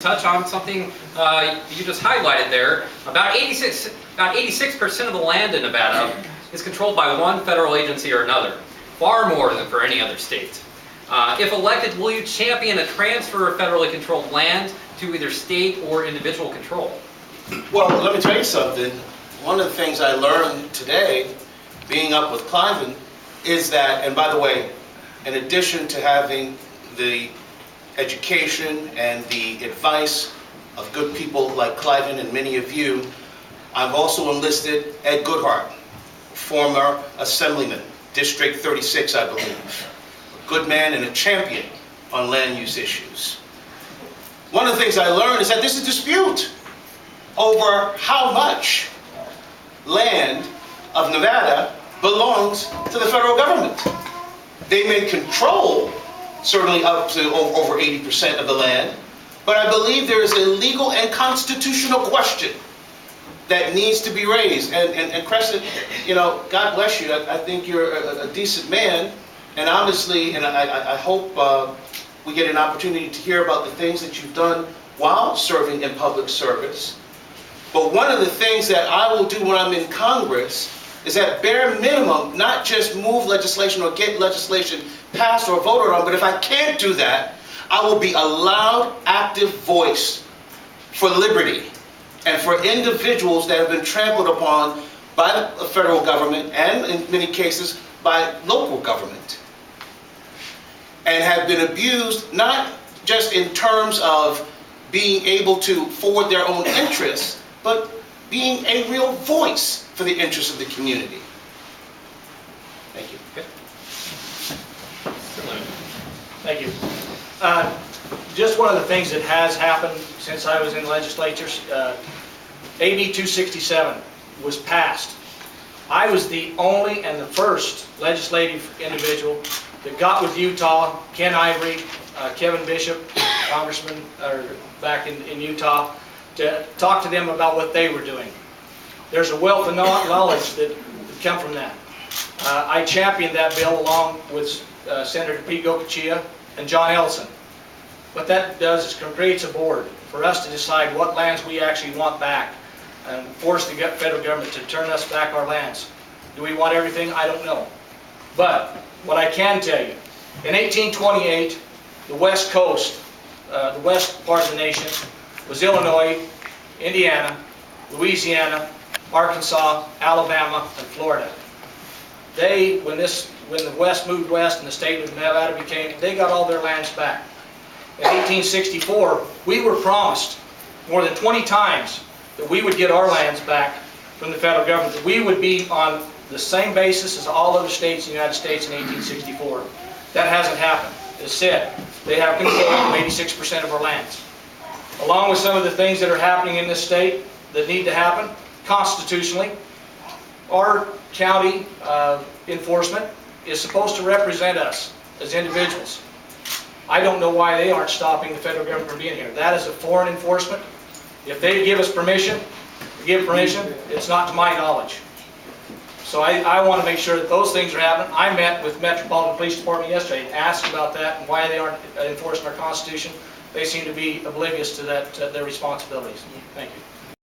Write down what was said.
Touch on something you just highlighted there. About 86% of the land in Nevada is controlled by one federal agency or another, far more than for any other state. If elected, will you champion a transfer of federally controlled land to either state or individual control? Well, let me tell you something. One of the things I learned today, being up with Cliven, is that, and by the way, in addition to having the education and the advice of good people like Cliven and many of you, I've also enlisted Ed Goodhart, former assemblyman, District 36, I believe. A good man and a champion on land use issues. One of the things I learned is that there's a dispute over how much land of Nevada belongs to the federal government. They may control certainly up to over 80% of the land, but I believe there is a legal and constitutional question that needs to be raised. And Crescent, you know, God bless you. I think you're a decent man, and honestly, and I hope we get an opportunity to hear about the things that you've done while serving in public service. But one of the things that I will do when I'm in Congress is at bare minimum, not just move legislation or get legislation passed or voted on, but if I can't do that, I will be a loud, active voice for liberty and for individuals that have been trampled upon by the federal government and in many cases by local government and have been abused, not just in terms of being able to forward their own interests, but being a real voice for the interests of the community. Thank you. Okay. Thank you. Just one of the things that has happened since I was in legislatures, AB 267 was passed. I was the only and the first legislative individual that got with Utah, Ken Ivory, Kevin Bishop, congressman back in Utah, to talk to them about what they were doing. There's a wealth of knowledge that come from that. I championed that bill along with Senator Pete Goicoechea and John Ellison. What that does is creates a board for us to decide what lands we actually want back and force the federal government to turn us back our lands. Do we want everything? I don't know. But what I can tell you, in 1828, the West Coast, the west part of the nation, was Illinois, Indiana, Louisiana, Arkansas, Alabama, and Florida. When the West moved west and the state of Nevada they got all their lands back. In 1864, we were promised more than 20 times that we would get our lands back from the federal government, that we would be on the same basis as all other states in the United States in 1864. That hasn't happened. As said, they have control of 86% of our lands. Along with some of the things that are happening in this state that need to happen constitutionally, our county enforcement is supposed to represent us as individuals. I don't know why they aren't stopping the federal government from being here. That is a foreign enforcement. If they give us permission, it's not to my knowledge. So I want to make sure that those things are happening. I met with Metropolitan Police Department yesterday and asked about that and why they aren't enforcing our Constitution. They seem to be oblivious to that, their responsibilities. Thank you.